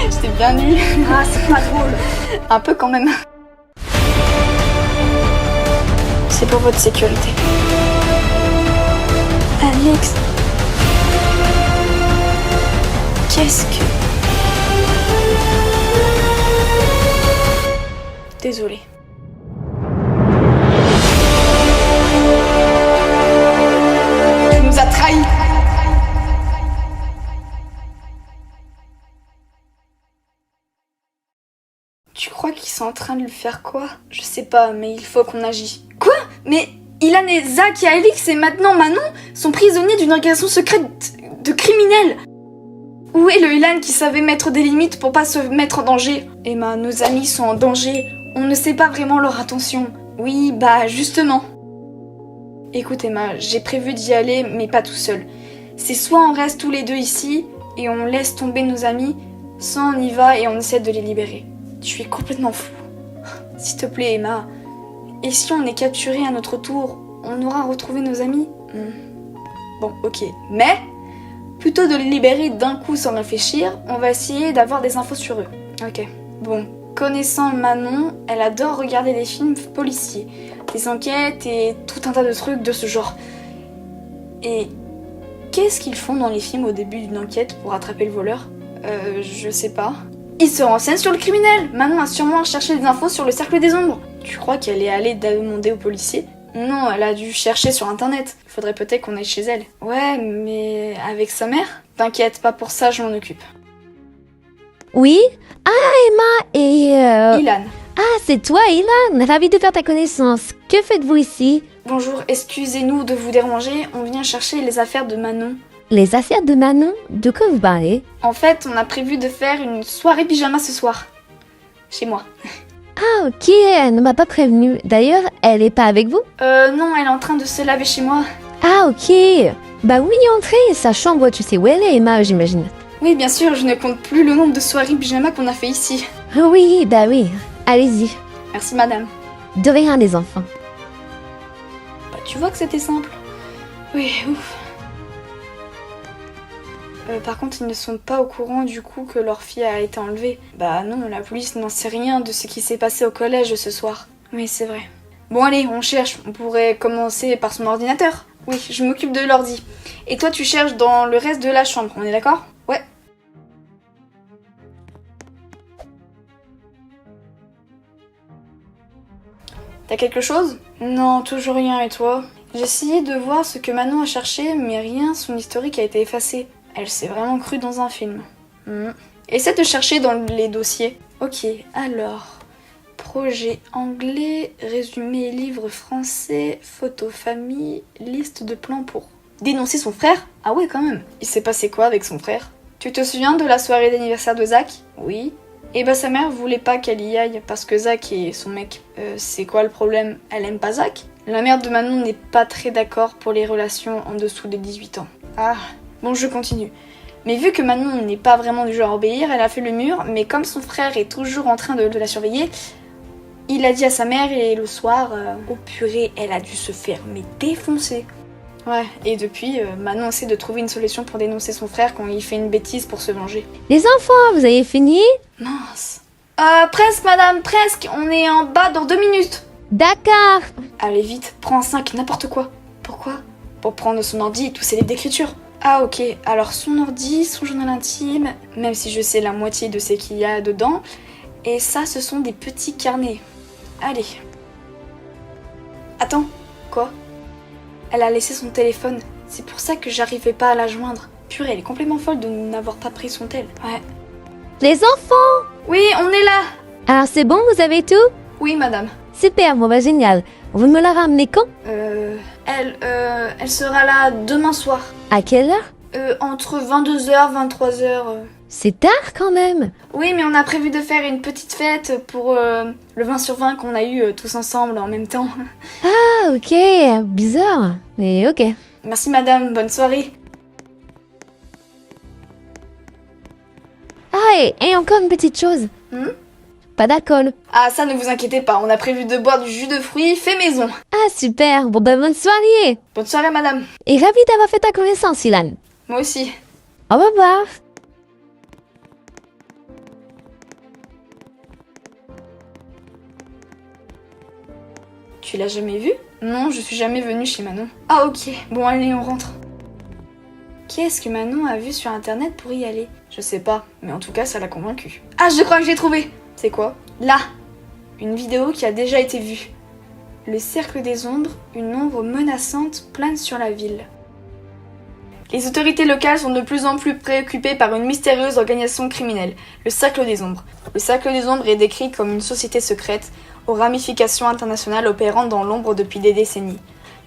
J'étais bien nulle. Ah, c'est pas drôle. Un peu quand même. C'est pour votre sécurité. Alex. Qu'est-ce que... Désolée. Tu nous as trahis. Tu crois qu'ils sont en train de lui faire quoi? Je sais pas, mais il faut qu'on agisse. Quoi? Mais Ilan et Zach et Alix et maintenant Manon sont prisonniers d'une organisation secrète de criminels. Où est le Ilan qui savait mettre des limites pour pas se mettre en danger? Emma, nos amis sont en danger. On ne sait pas vraiment leur intention. Oui, bah justement. Écoute Emma, j'ai prévu d'y aller, mais pas tout seul. C'est soit on reste tous les deux ici et on laisse tomber nos amis, soit on y va et on essaie de les libérer. Tu es complètement fou. S'il te plaît, Emma. Et si on est capturé à notre tour, on aura retrouvé nos amis? Bon, ok. Mais, plutôt de les libérer d'un coup sans réfléchir, on va essayer d'avoir des infos sur eux. Ok. Bon, connaissant Manon, elle adore regarder des films policiers, des enquêtes et tout un tas de trucs de ce genre. Et qu'est-ce qu'ils font dans les films au début d'une enquête pour attraper le voleur? Je sais pas. Ils se renseignent sur le criminel. Manon a sûrement cherché des infos sur le cercle des ombres. Tu crois qu'elle est allée demander aux policiers? Non, elle a dû chercher sur internet. Il faudrait peut-être qu'on aille chez elle. Ouais, mais avec sa mère? T'inquiète, pas pour ça, je m'en occupe. Oui? Ah, Emma et... Ilan. Ah, c'est toi, Ilan. Ravie de faire ta connaissance. Que faites-vous ici? Bonjour, excusez-nous de vous déranger. On vient chercher les affaires de Manon. Les affaires de Manon? De quoi vous parlez? En fait, on a prévu de faire une soirée pyjama ce soir. Chez moi. Ah, ok, elle ne m'a pas prévenue. D'ailleurs, elle est pas avec vous? Non, elle est en train de se laver chez moi. Ah, ok. Bah oui, entrez. Sa chambre, tu sais où elle est, Emma, j'imagine. Oui, bien sûr, je ne compte plus le nombre de soirées pyjama qu'on a fait ici. Oui, bah oui. Allez-y. Merci, madame. De rien, les enfants. Bah, tu vois que c'était simple. Oui, ouf. Par contre, ils ne sont pas au courant du coup que leur fille a été enlevée. Bah non, la police n'en sait rien de ce qui s'est passé au collège ce soir. Oui, c'est vrai. Bon allez, on cherche. On pourrait commencer par son ordinateur. Oui, je m'occupe de l'ordi. Et toi, tu cherches dans le reste de la chambre, on est d'accord? Ouais. T'as quelque chose? Non, toujours rien, et toi? J'ai essayé de voir ce que Manon a cherché, mais rien, son historique a été effacé. Elle s'est vraiment crue dans un film. Essaie de chercher dans les dossiers. Ok, alors... Projet anglais, résumé livre français, photo famille, liste de plans pour... Dénoncer son frère? Ah ouais, quand même. Il s'est passé quoi avec son frère? Tu te souviens de la soirée d'anniversaire de Zach? Oui. Et bah sa mère voulait pas qu'elle y aille parce que Zach est son mec. C'est quoi le problème? Elle aime pas Zach? La mère de Manon n'est pas très d'accord pour les relations en dessous des 18 ans. Ah... Bon, je continue. Mais vu que Manon n'est pas vraiment du genre à obéir, elle a fait le mur, mais comme son frère est toujours en train de la surveiller, il a dit à sa mère et le soir, oh purée, elle a dû se faire mais défoncer. Ouais, et depuis, Manon essaie de trouver une solution pour dénoncer son frère quand il fait une bêtise pour se venger. Les enfants, vous avez fini? Mince. Presque madame, presque, on est en bas dans 2 minutes. D'accord. Allez vite, prends un 5, n'importe quoi. Pourquoi? Pour prendre son ordi et tous ses livres d'écriture. Ah ok, alors son ordi, son journal intime, même si je sais la moitié de ce qu'il y a dedans, et ça ce sont des petits carnets. Allez. Attends, quoi? Elle a laissé son téléphone, c'est pour ça que j'arrivais pas à la joindre. Purée, elle est complètement folle de n'avoir pas pris son tel. Ouais. Les enfants! Oui, on est là! Alors c'est bon, vous avez tout? Oui madame. Super, bon bah génial. Vous me la ramenez quand? Elle sera là demain soir. À quelle heure? Entre 22h, 23h. C'est tard quand même. Oui, mais on a prévu de faire une petite fête pour le 20 sur 20 qu'on a eu tous ensemble en même temps. Ah, ok, bizarre, mais ok. Merci madame, bonne soirée. Ah, et encore une petite chose. Pas d'alcool. Ah, ça ne vous inquiétez pas, on a prévu de boire du jus de fruits fait maison. Ah, super, bon bah bonne soirée. Bonne soirée madame. Et ravie d'avoir fait ta connaissance, Ilan. Moi aussi. Au revoir. Tu l'as jamais vue? Non, je suis jamais venue chez Manon. Ah ok, bon allez, on rentre. Qu'est-ce que Manon a vu sur internet pour y aller? Je sais pas, mais en tout cas ça l'a convaincue. Ah, je crois que j'ai trouvé! C'est quoi? Là! Une vidéo qui a déjà été vue. Le cercle des ombres, une ombre menaçante plane sur la ville. Les autorités locales sont de plus en plus préoccupées par une mystérieuse organisation criminelle, le Cercle des Ombres. Le Cercle des Ombres est décrit comme une société secrète aux ramifications internationales opérant dans l'ombre depuis des décennies.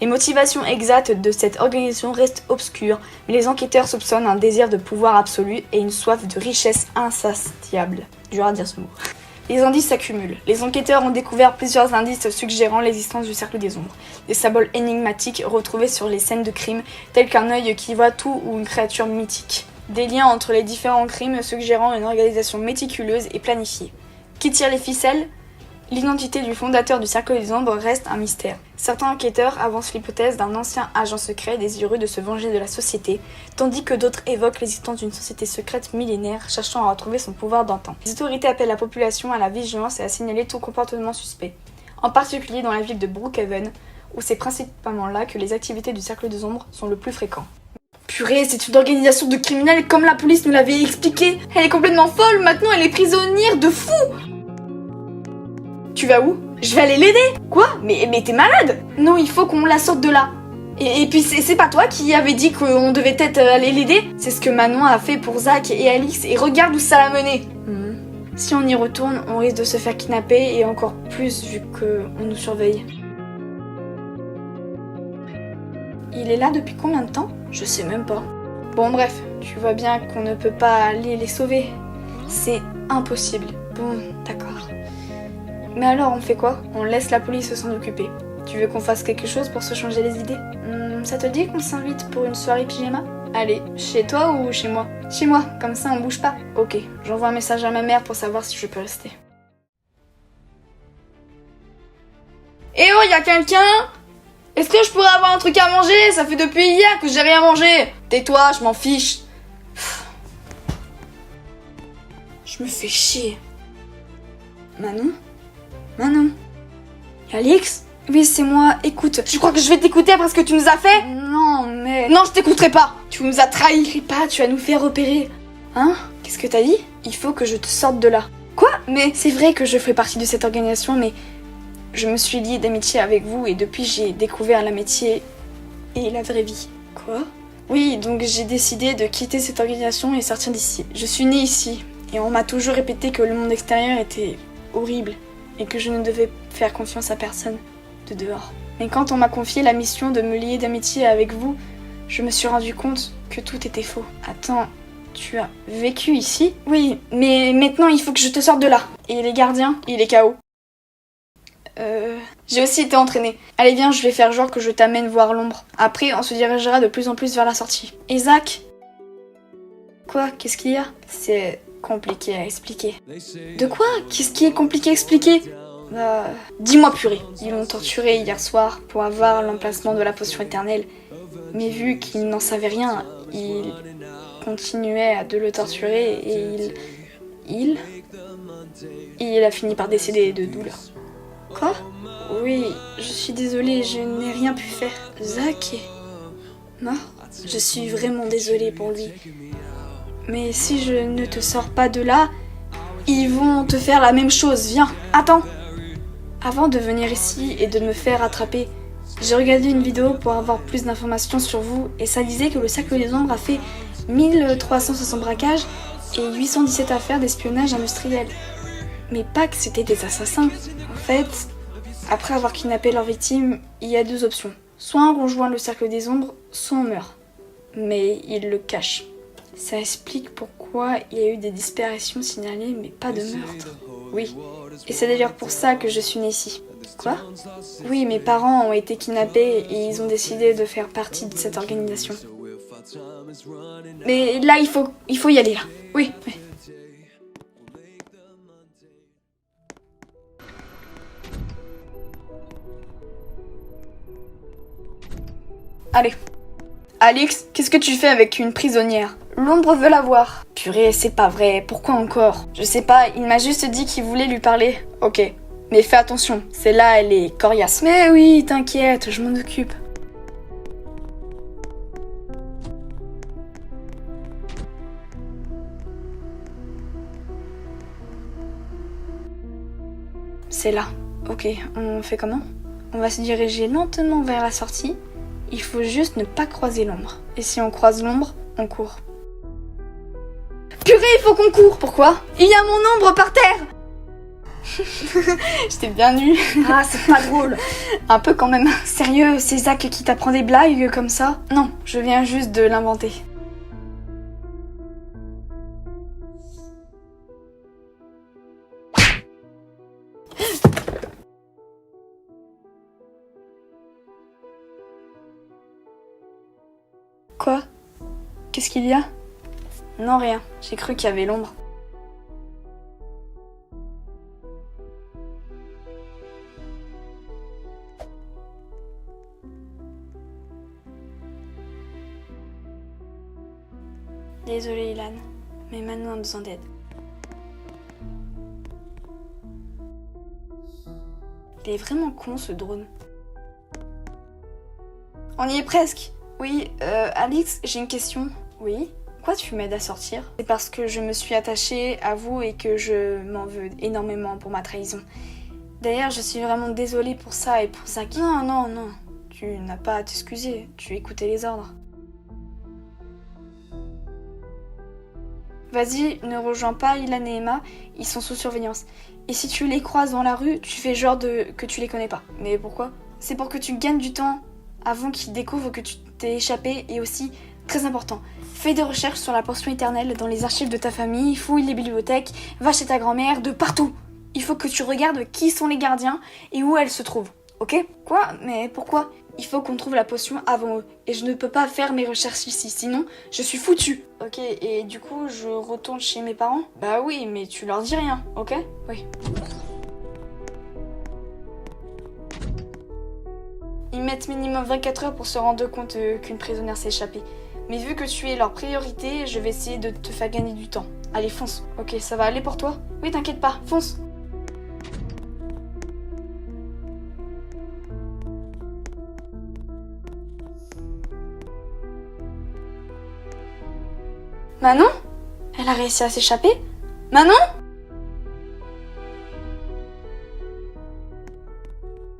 Les motivations exactes de cette organisation restent obscures, mais les enquêteurs soupçonnent un désir de pouvoir absolu et une soif de richesse insatiable. Dur à dire ce mot. Les indices s'accumulent. Les enquêteurs ont découvert plusieurs indices suggérant l'existence du cercle des ombres. Des symboles énigmatiques retrouvés sur les scènes de crime, tels qu'un œil qui voit tout ou une créature mythique. Des liens entre les différents crimes suggérant une organisation méticuleuse et planifiée. Qui tire les ficelles? L'identité du fondateur du cercle des ombres reste un mystère. Certains enquêteurs avancent l'hypothèse d'un ancien agent secret désireux de se venger de la société, tandis que d'autres évoquent l'existence d'une société secrète millénaire cherchant à retrouver son pouvoir d'antan. Les autorités appellent la population à la vigilance et à signaler tout comportement suspect, en particulier dans la ville de Brookhaven, où c'est principalement là que les activités du cercle des ombres sont le plus fréquentes. Purée, c'est une organisation de criminels comme la police nous l'avait expliqué. Elle est complètement folle, maintenant elle est prisonnière de fou. Tu vas où? Je vais aller l'aider. Quoi? Mais t'es malade? Non, il faut qu'on la sorte de là. Et puis c'est pas toi qui avais dit qu'on devait peut-être aller l'aider? C'est ce que Manon a fait pour Zach et Alix et regarde où ça l'a mené. Si on y retourne, on risque de se faire kidnapper et encore plus vu qu'on nous surveille. Il est là depuis combien de temps? Je sais même pas. Bon bref, tu vois bien qu'on ne peut pas aller les sauver. C'est impossible. Bon, d'accord. Mais alors on fait quoi? On laisse la police s'en occuper. Tu veux qu'on fasse quelque chose pour se changer les idées? Ça te dit qu'on s'invite pour une soirée pyjama? Allez, chez toi ou chez moi? Chez moi, comme ça on bouge pas. Ok, j'envoie un message à ma mère pour savoir si je peux rester. Eh oh, y'a quelqu'un? Est-ce que je pourrais avoir un truc à manger? Ça fait depuis hier que j'ai rien mangé. Tais-toi, je m'en fiche. Je me fais chier. Manon? Manon? Alix? Oui, c'est moi. Écoute, tu crois que je vais t'écouter après ce que tu nous as fait? Non, mais... Non, je t'écouterai pas. Tu nous as trahis. Crie pas, tu vas nous faire repérer. Hein? Qu'est-ce que t'as dit? Il faut que je te sorte de là. Quoi? Mais c'est vrai que je fais partie de cette organisation, mais... Je me suis liée d'amitié avec vous et depuis j'ai découvert l'amitié et la vraie vie. Quoi? Oui, donc j'ai décidé de quitter cette organisation et sortir d'ici. Je suis née ici et on m'a toujours répété que le monde extérieur était horrible et que je ne devais faire confiance à personne de dehors. Mais quand on m'a confié la mission de me lier d'amitié avec vous, je me suis rendu compte que tout était faux. Attends, tu as vécu ici? Oui, mais maintenant il faut que je te sorte de là. Et les gardiens? Il est KO. J'ai aussi été entraînée. Allez viens, je vais faire genre que je t'amène voir l'ombre. Après, on se dirigera de plus en plus vers la sortie. Et Zach? Quoi? Qu'est-ce qu'il y a? C'est compliqué à expliquer. De quoi? Qu'est-ce qui est compliqué à expliquer? Dis-moi purée. Ils l'ont torturé hier soir pour avoir l'emplacement de la potion éternelle. Mais vu qu'il n'en savait rien, il continuait de le torturer et il a fini par décéder de douleur. Quoi? Oui, je suis désolée, je n'ai rien pu faire. Zach est mort? Je suis vraiment désolée pour lui. Mais si je ne te sors pas de là, ils vont te faire la même chose. Viens, attends. Avant de venir ici et de me faire attraper, j'ai regardé une vidéo pour avoir plus d'informations sur vous et ça disait que le Cercle des Ombres a fait 1360 braquages et 817 affaires d'espionnage industriel. Mais pas que c'était des assassins. En fait, après avoir kidnappé leurs victimes, il y a deux options. Soit on rejoint le Cercle des Ombres, soit on meurt. Mais ils le cachent. Ça explique pourquoi il y a eu des disparitions signalées, mais pas de meurtre. Oui, et c'est d'ailleurs pour ça que je suis née ici. Quoi? Oui, mes parents ont été kidnappés et ils ont décidé de faire partie de cette organisation. Mais là, il faut y aller, là. Oui. Allez. Alix, qu'est-ce que tu fais avec une prisonnière? L'ombre veut la voir. Purée, c'est pas vrai, pourquoi encore? Je sais pas, il m'a juste dit qu'il voulait lui parler. Ok, Mais fais attention, celle-là, elle est coriace. Mais oui, t'inquiète, je m'en occupe. C'est là. Ok, on fait comment? On va se diriger lentement vers la sortie. Il faut juste ne pas croiser l'ombre. Et si on croise l'ombre, on court. Purée, il faut qu'on court! Pourquoi? Il y a mon ombre par terre! J'étais bien nulle. Ah, c'est pas drôle. Un peu quand même. Sérieux, c'est Zach qui t'apprend des blagues comme ça? Non, je viens juste de l'inventer. Quoi? Qu'est-ce qu'il y a? Non, rien. J'ai cru qu'il y avait l'ombre. Désolée, Ilan, mais Manon a besoin d'aide. Il est vraiment con, ce drone. On y est presque. Oui, Alix, j'ai une question. Oui? Pourquoi tu m'aides à sortir? C'est parce que je me suis attachée à vous et que je m'en veux énormément pour ma trahison. D'ailleurs, je suis vraiment désolée pour ça et pour Zach. Non, non, non. Tu n'as pas à t'excuser. Tu écoutais les ordres. Vas-y, ne rejoins pas Ilan et Emma. Ils sont sous surveillance. Et si tu les croises dans la rue, tu fais genre que tu les connais pas. Mais pourquoi? C'est pour que tu gagnes du temps avant qu'ils découvrent que tu t'es échappé et aussi, très important, fais des recherches sur la potion éternelle dans les archives de ta famille, fouille les bibliothèques, va chez ta grand-mère, de partout. Il faut que tu regardes qui sont les gardiens et où elles se trouvent, ok? Quoi? Mais pourquoi? Il faut qu'on trouve la potion avant eux et je ne peux pas faire mes recherches ici, sinon je suis foutue. Ok, et du coup je retourne chez mes parents? Bah oui, mais tu leur dis rien, ok? Oui. Ils mettent minimum 24 heures pour se rendre compte qu'une prisonnière s'est échappée. Mais vu que tu es leur priorité, je vais essayer de te faire gagner du temps. Allez, fonce. Ok, ça va aller pour toi? Oui, t'inquiète pas, fonce. Manon? Elle a réussi à s'échapper? Manon?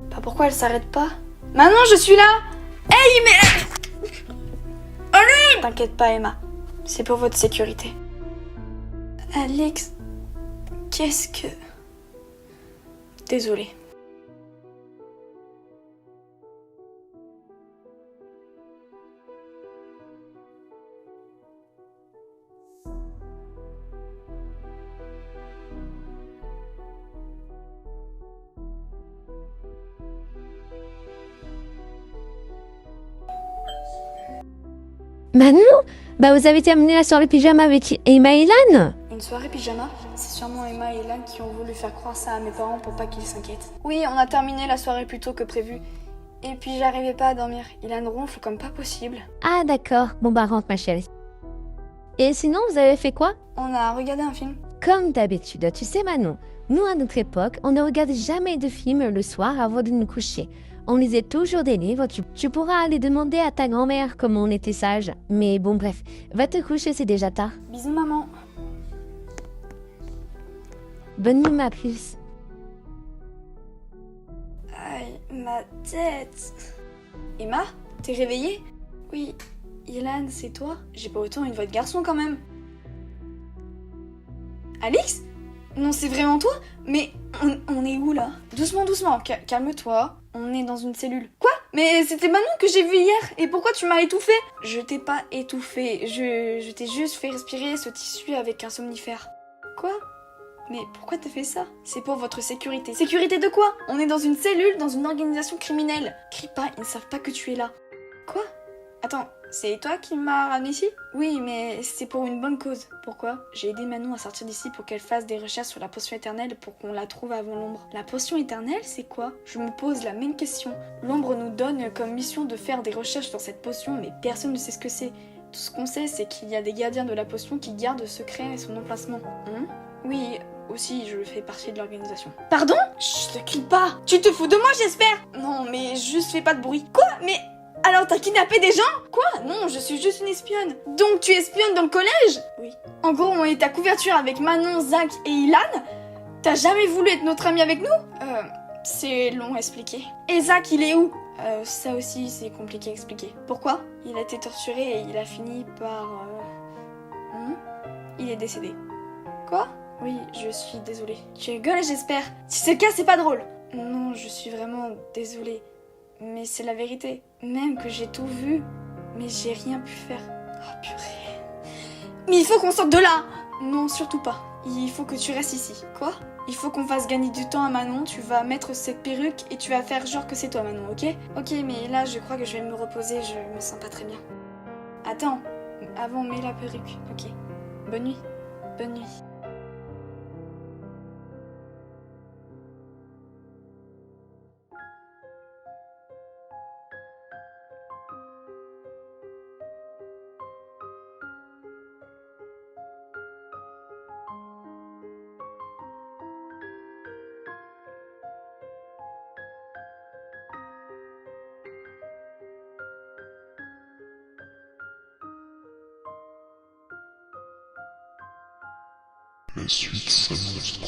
Bah pourquoi elle s'arrête pas? Manon, je suis là! Hey, mais... Allez! T'inquiète pas, Emma. C'est pour votre sécurité. Alix... Qu'est-ce que... Désolée. Manon, bah vous avez terminé la soirée pyjama avec Emma et Ilan? Une soirée pyjama? C'est sûrement Emma et Ilan qui ont voulu faire croire ça à mes parents pour pas qu'ils s'inquiètent. Oui, on a terminé la soirée plus tôt que prévu. Et puis j'arrivais pas à dormir. Ilan ronfle comme pas possible. Ah d'accord, bon bah rentre ma chérie. Et sinon, vous avez fait quoi? On a regardé un film. Comme d'habitude, tu sais Manon, nous à notre époque, on ne regarde jamais de films le soir avant de nous coucher. On lisait toujours des livres, tu pourras aller demander à ta grand-mère comment on était sage. Mais bon bref, va te coucher, c'est déjà tard. Bisous maman. Bonne nuit ma puce. Aïe, ma tête. Emma, t'es réveillée? Oui. Ilan, c'est toi? J'ai pas autant une voix de garçon quand même. Alix? Non, c'est vraiment toi? Mais on est où là? Doucement, doucement, calme-toi. On est dans une cellule. Quoi? Mais c'était Manon que j'ai vue hier. Et pourquoi tu m'as étouffée? Je t'ai pas étouffée. Je t'ai juste fait respirer ce tissu avec un somnifère. Quoi? Mais pourquoi t'as fait ça? C'est pour votre sécurité. Sécurité de quoi? On est dans une cellule, dans une organisation criminelle. Crie pas, ils ne savent pas que tu es là. Quoi? Attends, c'est toi qui m'as ramené ici? Oui, mais c'est pour une bonne cause. Pourquoi? J'ai aidé Manon à sortir d'ici pour qu'elle fasse des recherches sur la potion éternelle pour qu'on la trouve avant l'ombre. La potion éternelle, c'est quoi? Je me pose la même question. L'ombre nous donne comme mission de faire des recherches sur cette potion, mais personne ne sait ce que c'est. Tout ce qu'on sait, c'est qu'il y a des gardiens de la potion qui gardent secret son emplacement. Oui, aussi je fais partie de l'organisation. Pardon? Chut, ne crie pas. Tu te fous de moi, j'espère? Non, mais juste fais pas de bruit. Quoi? Mais alors t'as kidnappé des gens? Quoi? Non, je suis juste une espionne. Donc tu espionnes dans le collège? Oui. En gros, on est à couverture avec Manon, Zach et Ilan. T'as jamais voulu être notre ami avec nous? C'est long à expliquer. Et Zach, il est où? Ça aussi, c'est compliqué à expliquer. Pourquoi? Il a été torturé et il a fini par... Il est décédé. Quoi? Oui, je suis désolée. Tu rigoles, j'espère. Si c'est le cas, c'est pas drôle. Non, je suis vraiment désolée. Mais c'est la vérité. Même que j'ai tout vu, mais j'ai rien pu faire. Oh purée. Mais il faut qu'on sorte de là! Non, surtout pas. Il faut que tu restes ici. Quoi? Il faut qu'on fasse gagner du temps à Manon. Tu vas mettre cette perruque et tu vas faire genre que c'est toi Manon, ok? Ok, mais là je crois que je vais me reposer, je me sens pas très bien. Attends, avant mets la perruque, ok. Bonne nuit. Bonne nuit. La suite s'annonce.